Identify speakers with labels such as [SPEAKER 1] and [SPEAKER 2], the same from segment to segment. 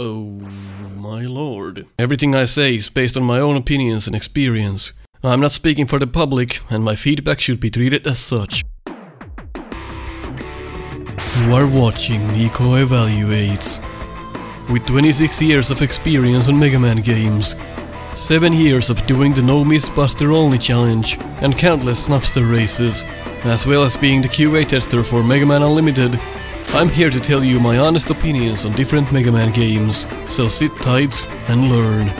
[SPEAKER 1] Oh my lord. Everything I say is based on my own opinions and experience. I'm not speaking for the public, and my feedback should be treated as such. You are watching Nico Evaluates. With 26 years of experience on Mega Man games, 7 years of doing the No Miss Buster Only challenge, and countless Snupster Races, as well as being the QA tester for Mega Man Unlimited, I'm here to tell you my honest opinions on different Mega Man games, so sit tight and learn.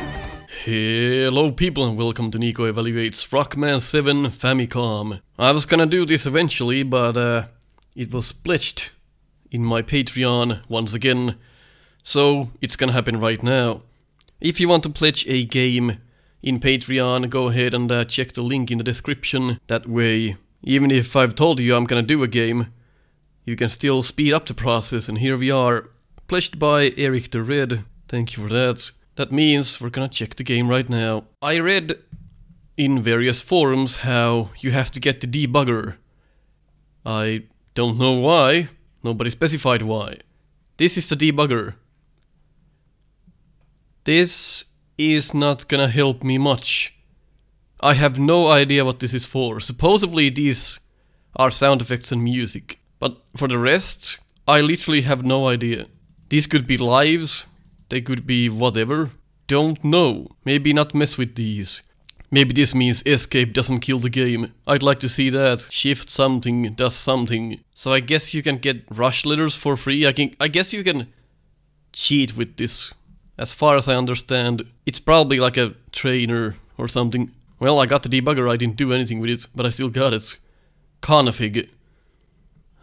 [SPEAKER 1] Hello people and welcome to Nico Evaluates Rockman 7 Famicom. I was gonna do this eventually, but it was pledged in my Patreon once again, so it's gonna happen right now. If you want to pledge a game in Patreon, go ahead and check the link in the description. That way, even if I've told you I'm gonna do a game, you can still speed up the process, and here we are, pledged by Eric the Red. Thank you for that. That means we're gonna check the game right now. I read in various forums how you have to get the debugger. I don't know why, nobody specified why. This is the debugger. This is not gonna help me much. I have no idea what this is for. Supposedly these are sound effects and music. But for the rest, I literally have no idea. These could be lives, they could be whatever. Don't know. Maybe not mess with these. Maybe this means escape doesn't kill the game. I'd like to see that. Shift something does something. So I guess you can get rush letters for free. I guess you can cheat with this. As far as I understand, it's probably like a trainer or something. Well, I got the debugger, I didn't do anything with it, but I still got it. Config.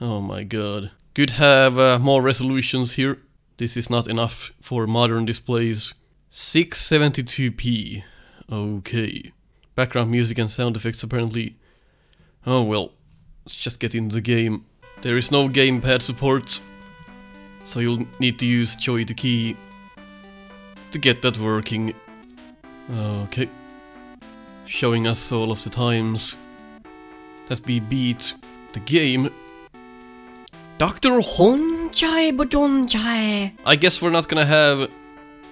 [SPEAKER 1] Oh my god. Could have more resolutions here. This is not enough for modern displays. 672p. Okay. Background music and sound effects apparently. Oh well. Let's just get into the game. There is no gamepad support, so you'll need to use Joy to key to get that working. Okay. Showing us all of the times that we beat the game. Dr. Honchai Bodonchai. I guess we're not gonna have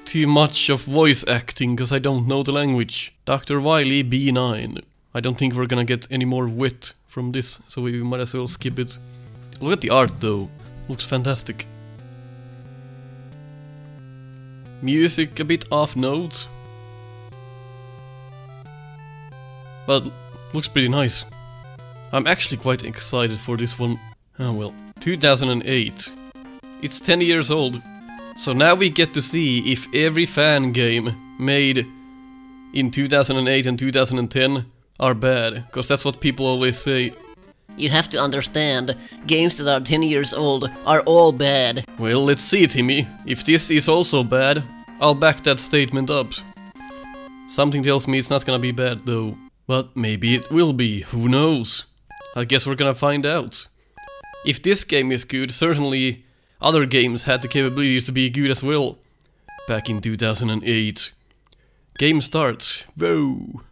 [SPEAKER 1] too much of voice acting, because I don't know the language. Dr. Wily B9. I don't think we're gonna get any more wit from this, so we might as well skip it. Look at the art though. Looks fantastic. Music a bit off note, but looks pretty nice. I'm actually quite excited for this one. Oh well. 2008. It's 10 years old. So now we get to see if every fan game made in 2008 and 2010 are bad, because that's what people always say.
[SPEAKER 2] You have to understand, games that are 10 years old are all bad.
[SPEAKER 1] Well, let's see, Timmy. If this is also bad, I'll back that statement up. Something tells me it's not gonna be bad though. But maybe it will be, who knows? I guess we're gonna find out. If this game is good, certainly other games had the capabilities to be good as well. Back in 2008. Game starts. Whoa.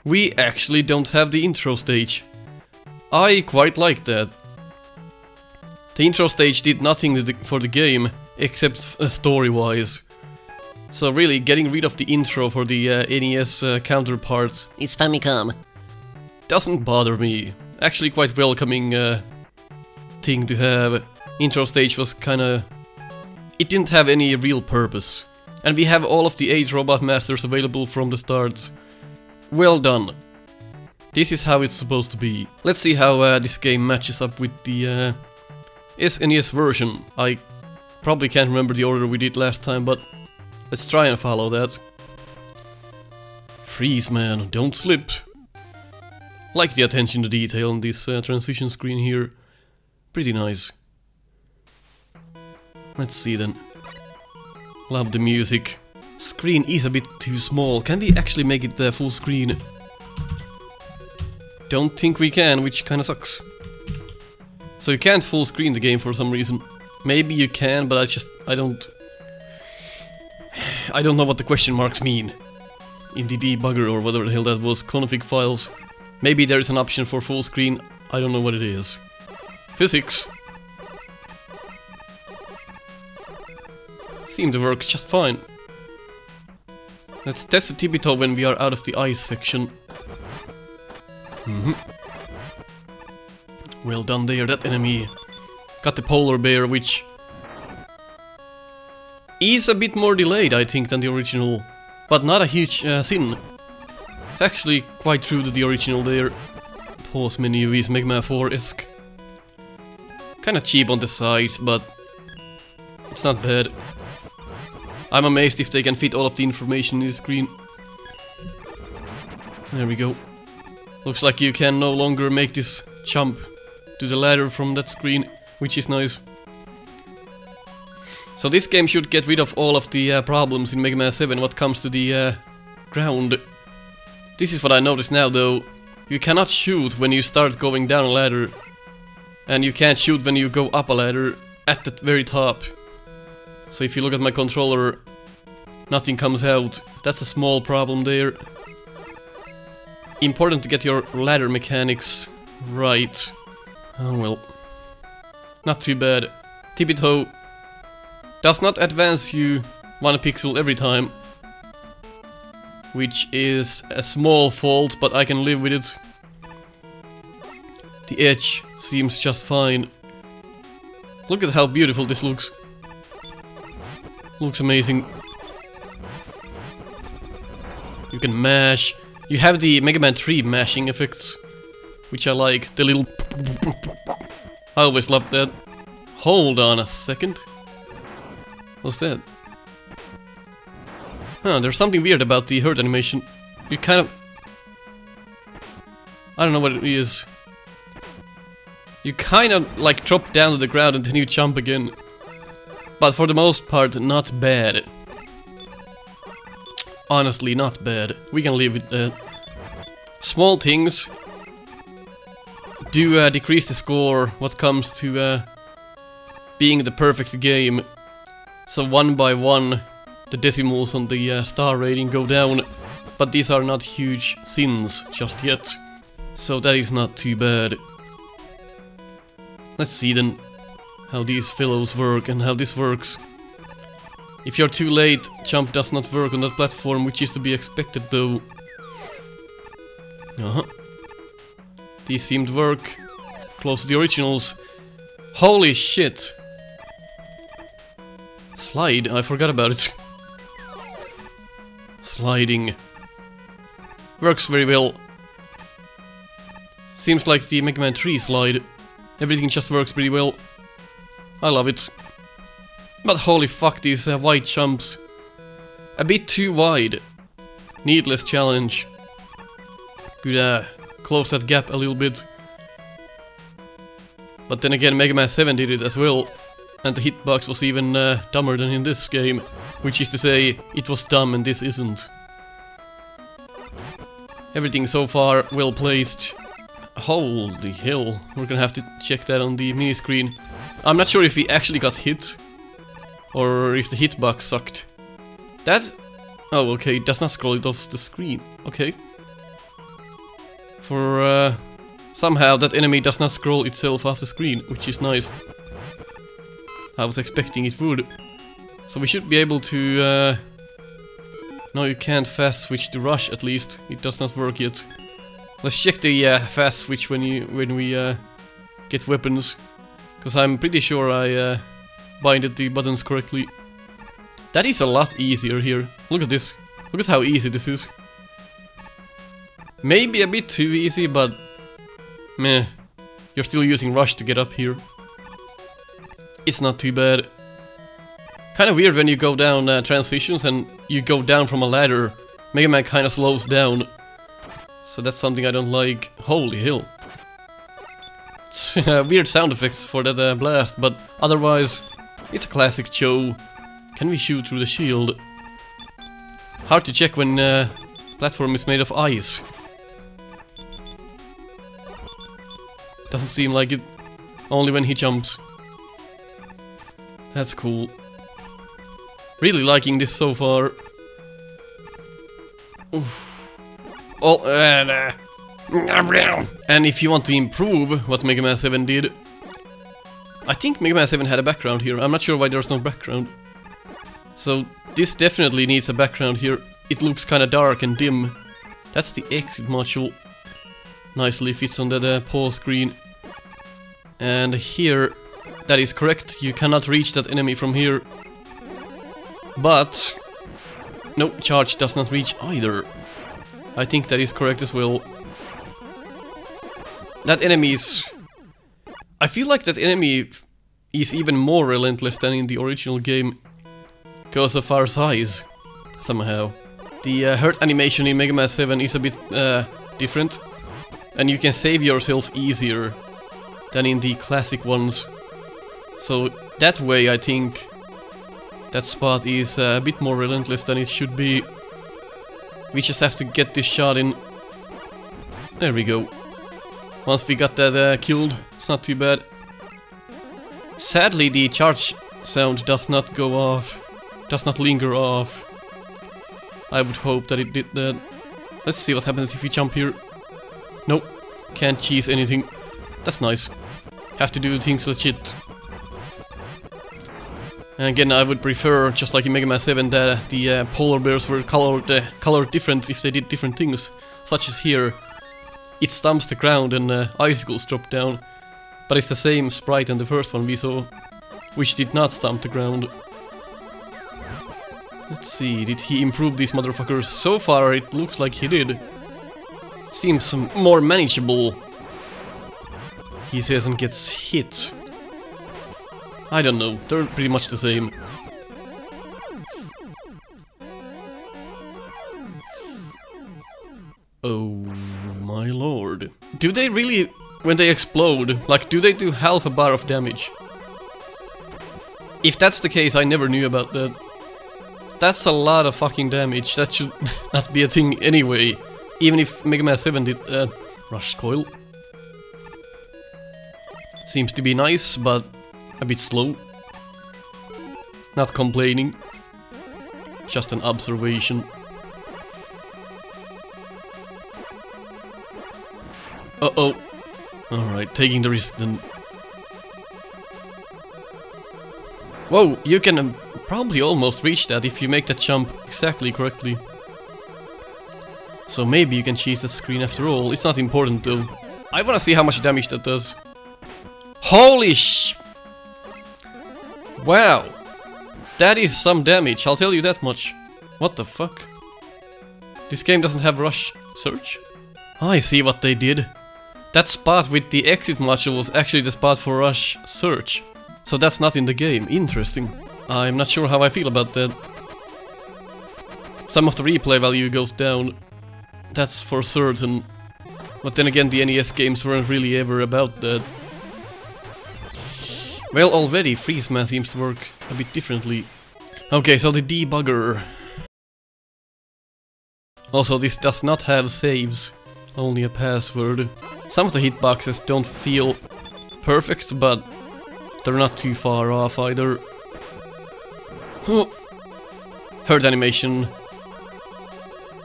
[SPEAKER 1] We actually don't have the intro stage. I quite like that. The intro stage did nothing for the game, except story-wise. So really, getting rid of the intro for the NES counterpart...
[SPEAKER 2] It's Famicom.
[SPEAKER 1] Doesn't bother me. Actually quite welcoming thing to have. Intro stage was kinda... It didn't have any real purpose. And we have all of the 8 Robot Masters available from the start. Well done. This is how it's supposed to be. Let's see how this game matches up with the SNES version. I probably can't remember the order we did last time, but let's try and follow that. Freeze, man, don't slip. Like the attention to detail on this transition screen here. Pretty nice. Let's see then. Love the music. Screen is a bit too small. Can we actually make it full screen? Don't think we can, which kinda sucks. So you can't full screen the game for some reason. Maybe you can, but I don't know what the question marks mean in the debugger or whatever the hell that was. Config files. Maybe there is an option for full screen. I don't know what it is. Physics. seem to work just fine. Let's test the tippy-toe when we are out of the ice section. Well done there, that enemy got the polar bear, which is a bit more delayed, I think, than the original, but not a huge sin. It's actually quite true to the original there. Pause menu is Mega Man 4-esque. Kinda cheap on the sides, but it's not bad. I'm amazed if they can fit all of the information in the screen. There we go. Looks like you can no longer make this jump to the ladder from that screen, which is nice. So this game should get rid of all of the problems in Mega Man 7 what comes to the ground. This is what I notice now though. You cannot shoot when you start going down a ladder. And you can't shoot when you go up a ladder at the very top. So if you look at my controller, nothing comes out. That's a small problem there. Important to get your ladder mechanics right. Oh well. Not too bad. Tippy-toe does not advance you 1 pixel every time. Which is a small fault, but I can live with it. The edge seems just fine. Look at how beautiful this looks. Looks amazing. You can mash. You have the Mega Man 3 mashing effects, which I like. The little... I always loved that. Hold on a second. What's that? Huh, there's something weird about the hurt animation. You kind of... I don't know what it is. You kind of like drop down to the ground and then you jump again. But for the most part, not bad. Honestly, not bad. We can live with that. Small things do decrease the score what comes to being the perfect game. So 1 by 1, the decimals on the star rating go down. But these are not huge sins just yet. So that is not too bad. Let's see then how these fellows work and how this works. If you're too late, jump does not work on that platform, which is to be expected though. These seem to work. Close to the originals. Holy shit! Slide, I forgot about it. Sliding. Works very well. Seems like the Mega Man 3 slide. Everything just works pretty well. I love it. But holy fuck, these wide jumps. A bit too wide. Needless challenge. Could close that gap a little bit. But then again, Mega Man 7 did it as well. And the hitbox was even dumber than in this game. Which is to say, it was dumb and this isn't. Everything so far well placed. Holy hell, we're gonna have to check that on the mini screen. I'm not sure if he actually got hit, or if the hitbox sucked. That... oh, okay, it does not scroll it off the screen. Okay. For, somehow that enemy does not scroll itself off the screen, which is nice. I was expecting it would. So we should be able to, no, you can't fast switch to rush at least. It does not work yet. Let's check the fast switch when we get weapons, because I'm pretty sure I binded the buttons correctly. That is a lot easier here. Look at this. Look at how easy this is. Maybe a bit too easy, but meh. You're still using rush to get up here. It's not too bad. Kind of weird when you go down transitions and you go down from a ladder. Mega Man kind of slows down. So that's something I don't like. Holy hell. It's weird sound effects for that blast, but otherwise, it's a classic Joe. Can we shoot through the shield? Hard to check when platform is made of ice. Doesn't seem like it. Only when he jumps. That's cool. Really liking this so far. Oof. Oh, and if you want to improve what Mega Man 7 did, I think Mega Man 7 had a background here. I'm not sure why there's no background. So this definitely needs a background here. It looks kinda dark and dim. That's the exit module. Nicely fits on that pause screen. And here, that is correct. You cannot reach that enemy from here. But no, charge does not reach either. I think that is correct as well. That enemy is... I feel like that enemy is even more relentless than in the original game. Because of our size, somehow. The hurt animation in Mega Man 7 is a bit different. And you can save yourself easier than in the classic ones. So that way I think that spot is a bit more relentless than it should be. We just have to get this shot in. There we go. Once we got that killed, it's not too bad. Sadly, the charge sound does not go off. Does not linger off. I would hope that it did that. Let's see what happens if we jump here. Nope. Can't cheese anything. That's nice. Have to do things legit. And again, I would prefer, just like in Mega Man 7, that the polar bears were colored different if they did different things. Such as here. It stumps the ground and icicles drop down. But it's the same sprite in the first one we saw, which did not stump the ground. Let's see, did he improve these motherfuckers? So far it looks like he did. Seems more manageable. He says and gets hit. I don't know, they're pretty much the same. Oh my lord. Do they really, when they explode, like do they do half a bar of damage? If that's the case, I never knew about that. That's a lot of fucking damage, that should not be a thing anyway. Even if Mega Man 7 did rush coil. Seems to be nice, but a bit slow. Not complaining. Just an observation. Uh-oh. Alright, taking the risk then. Whoa, you can probably almost reach that if you make that jump exactly correctly. So maybe you can cheese the screen after all. It's not important though. I wanna see how much damage that does. Holy sh... Wow. That is some damage, I'll tell you that much. What the fuck? This game doesn't have rush search? I see what they did. That spot with the exit module was actually the spot for rush search. So that's not in the game. Interesting. I'm not sure how I feel about that. Some of the replay value goes down. That's for certain. But then again, the NES games weren't really ever about that. Well, already Freeze-Man seems to work a bit differently. Okay, so the debugger. Also, this does not have saves, only a password. Some of the hitboxes don't feel perfect, but they're not too far off either. Hurt animation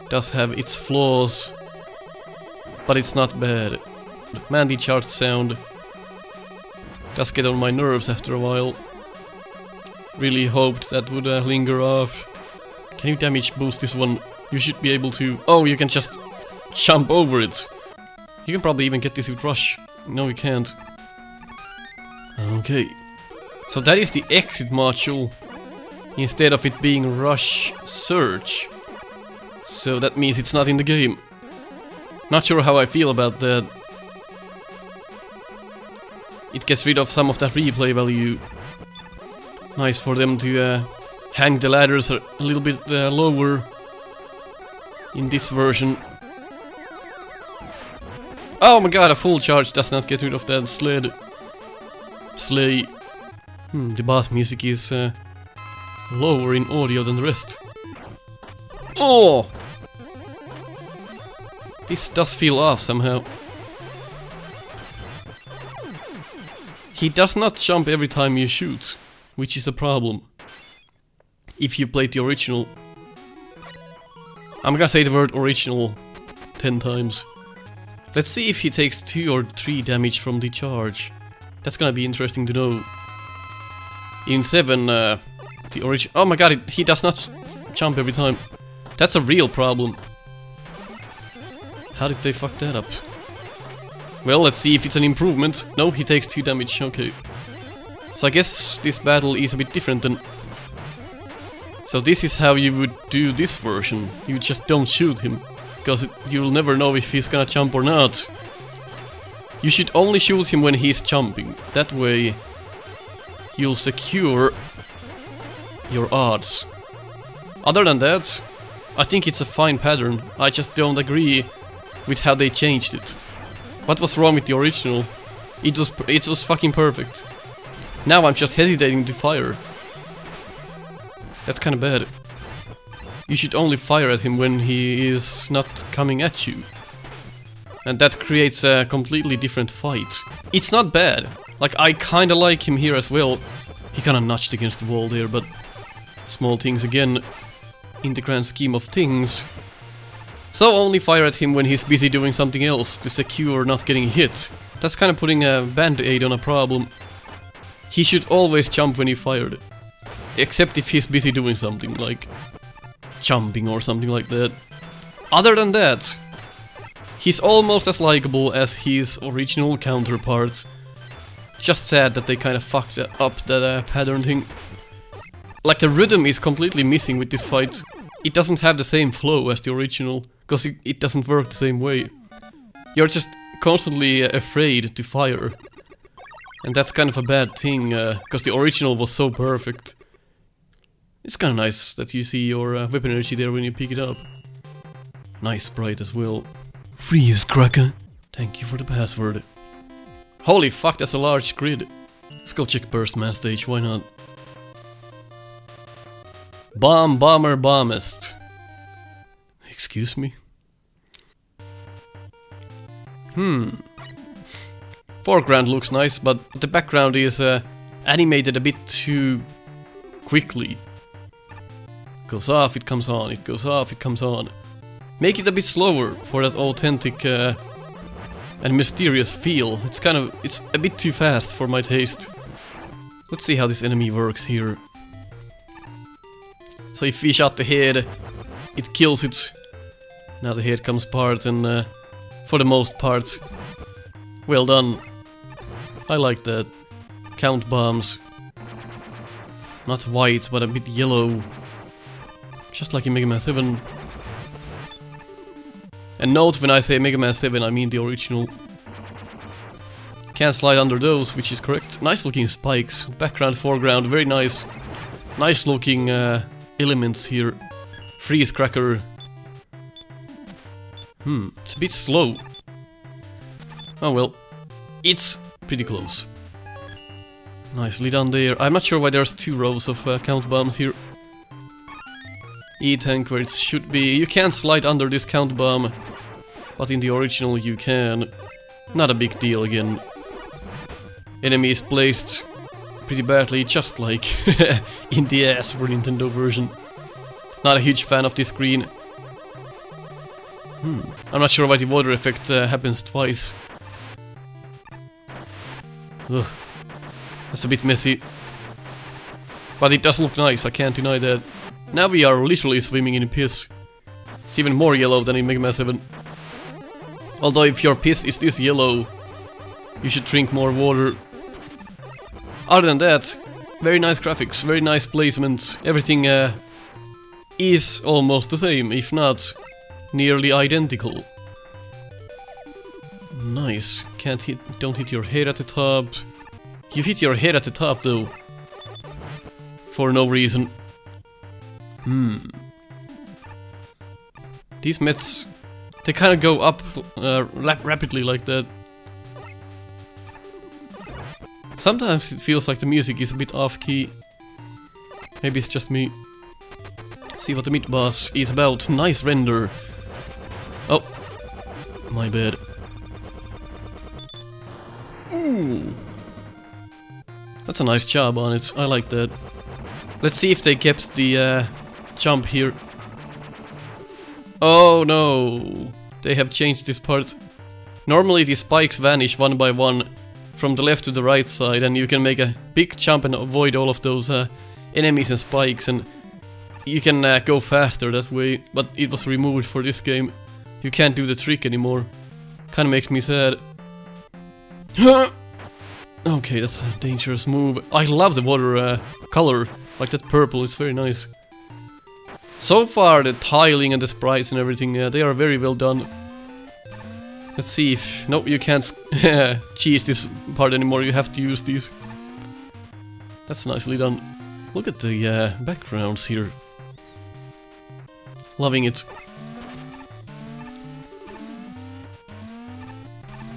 [SPEAKER 1] does have its flaws, but it's not bad. The Mandy chart sound does get on my nerves after a while. Really hoped that would linger off. Can you damage boost this one? You should be able to... Oh, you can just jump over it. You can probably even get this with rush. No, you can't. Okay. So that is the exit module, instead of it being rush search. So that means it's not in the game. Not sure how I feel about that. It gets rid of some of that replay value. Nice for them to hang the ladders a little bit lower in this version. Oh my god, a full charge does not get rid of that sled. Slay. The boss music is lower in audio than the rest. Oh! This does feel off somehow. He does not jump every time you shoot, which is a problem. If you played the original. I'm gonna say the word original 10 times. Let's see if he takes 2 or 3 damage from the charge. That's gonna be interesting to know. In 7, The origin. Oh my god, he does not jump every time. That's a real problem. How did they fuck that up? Well, let's see if it's an improvement. No, he takes 2 damage, okay. So I guess this battle is a bit different than... So this is how you would do this version. You just don't shoot him. Because you'll never know if he's gonna jump or not. You should only shoot him when he's jumping. That way you'll secure your odds. Other than that, I think it's a fine pattern. I just don't agree with how they changed it. What was wrong with the original? It was fucking perfect. Now I'm just hesitating to fire. That's kinda bad. You should only fire at him when he is not coming at you. And that creates a completely different fight. It's not bad. Like, I kinda like him here as well. He kinda notched against the wall there, but... Small things again, in the grand scheme of things. So only fire at him when he's busy doing something else to secure not getting hit. That's kinda putting a band-aid on a problem. He should always jump when he fired. Except if he's busy doing something, like jumping or something like that. Other than that, he's almost as likable as his original counterpart. Just sad that they kinda fucked up that pattern thing. Like, the rhythm is completely missing with this fight. It doesn't have the same flow as the original, because it doesn't work the same way. You're just constantly afraid to fire. And that's kind of a bad thing, because the original was so perfect. It's kinda nice that you see your weapon energy there when you pick it up. Nice sprite as well. Freeze, cracker! Thank you for the password. Holy fuck, that's a large grid. Let's go check Burst Man stage, why not? Bomb, bomber, bombist. Excuse me? Foreground looks nice, but the background is animated a bit too quickly. Goes off, it comes on, it goes off, it comes on. Make it a bit slower for that authentic and mysterious feel. It's a bit too fast for my taste. Let's see how this enemy works here. So if we shot the head, it kills it. Now the head comes apart, and for the most part, well done. I like that. Count bombs. Not white, but a bit yellow. Just like in Mega Man 7. And note, when I say Mega Man 7, I mean the original. Can't slide under those, which is correct. Nice looking spikes. Background, foreground, very nice. Nice looking elements here. Freeze cracker. It's a bit slow. Oh well. It's pretty close. Nicely done there. I'm not sure why there's 2 rows of count bombs here. E-tank where it should be. You can't slide under this count bomb, but in the original you can. Not a big deal again. Enemy is placed pretty badly, just like in the Super Nintendo version. Not a huge fan of this screen. I'm not sure why the water effect happens twice. Ugh. That's a bit messy. But it does look nice, I can't deny that. Now we are literally swimming in piss. It's even more yellow than in Mega Man 7. Although if your piss is this yellow, you should drink more water. Other than that, very nice graphics, very nice placement. Everything is almost the same, if not nearly identical. Nice. Don't hit your head at the top. You hit your head at the top though. For no reason. These mets, they kind of go up rapidly like that. Sometimes it feels like the music is a bit off-key. Maybe it's just me. See what the mid boss is about. Nice render. Oh, my bad. Ooh. That's a nice job on it. I like that. Let's see if they kept the jump here. Oh no! They have changed this part. Normally the spikes vanish one by one from the left to the right side, and you can make a big jump and avoid all of those enemies and spikes, and you can go faster that way, but it was removed for this game. You can't do the trick anymore. Kinda makes me sad. Okay, that's a dangerous move. I love the water color, like that purple, it's very nice. So far, the tiling and the sprites and everything, they are very well done. Let's see if... No, you can't cheese this part anymore, you have to use these. That's nicely done. Look at the backgrounds here. Loving it.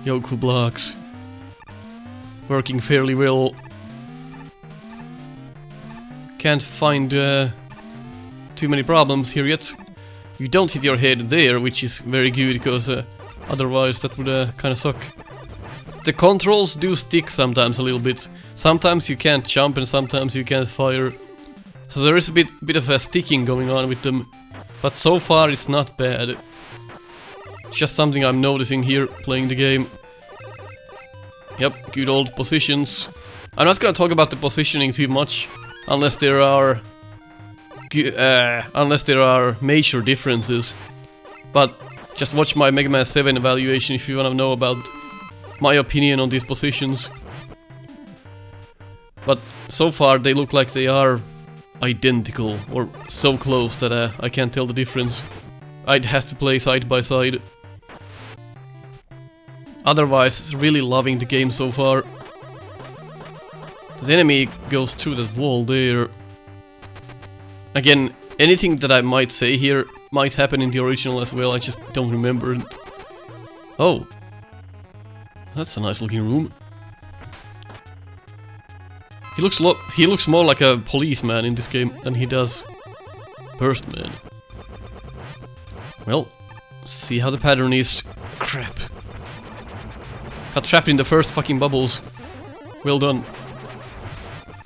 [SPEAKER 1] Yoku blocks. Working fairly well. Can't find too many problems here yet. You don't hit your head there, which is very good, because otherwise that would kinda suck. The controls do stick sometimes a little bit. Sometimes you can't jump and sometimes you can't fire. So there is a bit of a sticking going on with them. But so far it's not bad. It's just something I'm noticing here, playing the game. Yep, good old positions. I'm not gonna talk about the positioning too much, unless there are major differences. But just watch my Mega Man 7 evaluation if you wanna know about my opinion on these positions. But so far they look like they are identical, or so close that I can't tell the difference. I'd have to play side by side. Otherwise, really loving the game so far. The enemy goes through that wall there. Again, anything that I might say here might happen in the original as well, I just don't remember it. Oh. That's a nice looking room. He looks more like a policeman in this game than he does Burstman. Well, see how the pattern is. Crap. Got trapped in the first fucking bubbles. Well done.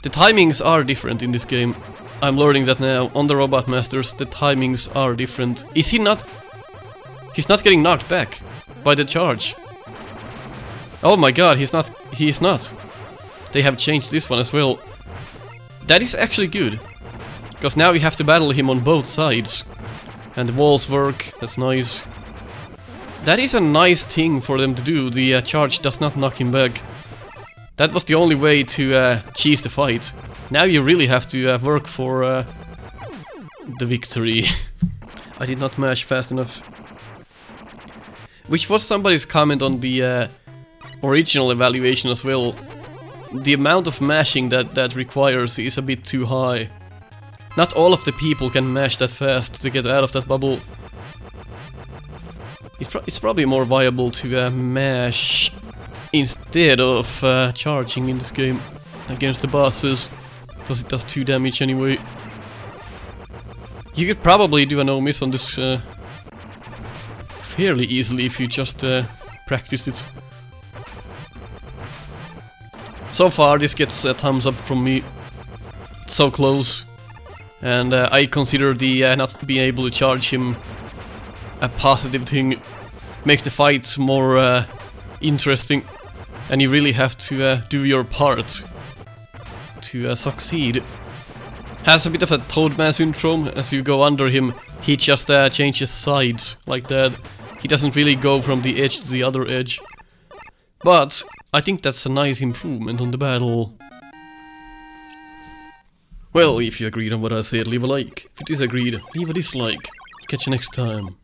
[SPEAKER 1] The timings are different in this game. I'm learning that now. On the Robot Masters, the timings are different. Is he not... He's not getting knocked back by the charge. Oh my god, he's not. They have changed this one as well. That is actually good. Because now you have to battle him on both sides. And the walls work, that's nice. That is a nice thing for them to do, the charge does not knock him back. That was the only way to cheese the fight. Now you really have to work for the victory. I did not mash fast enough. Which was somebody's comment on the original evaluation as well. The amount of mashing that requires is a bit too high. Not all of the people can mash that fast to get out of that bubble. It's probably more viable to mash instead of charging in this game against the bosses, because it does 2 damage anyway. You could probably do a no-miss on this fairly easily if you just practiced it. So far this gets a thumbs up from me. It's so close. And I consider the not being able to charge him a positive thing. Makes the fight more interesting. And you really have to do your part to succeed. Has a bit of a Toadman syndrome. As you go under him, he just changes sides like that. He doesn't really go from the edge to the other edge. But I think that's a nice improvement on the battle. Well, if you agreed on what I said, leave a like. If you disagreed, leave a dislike. Catch you next time.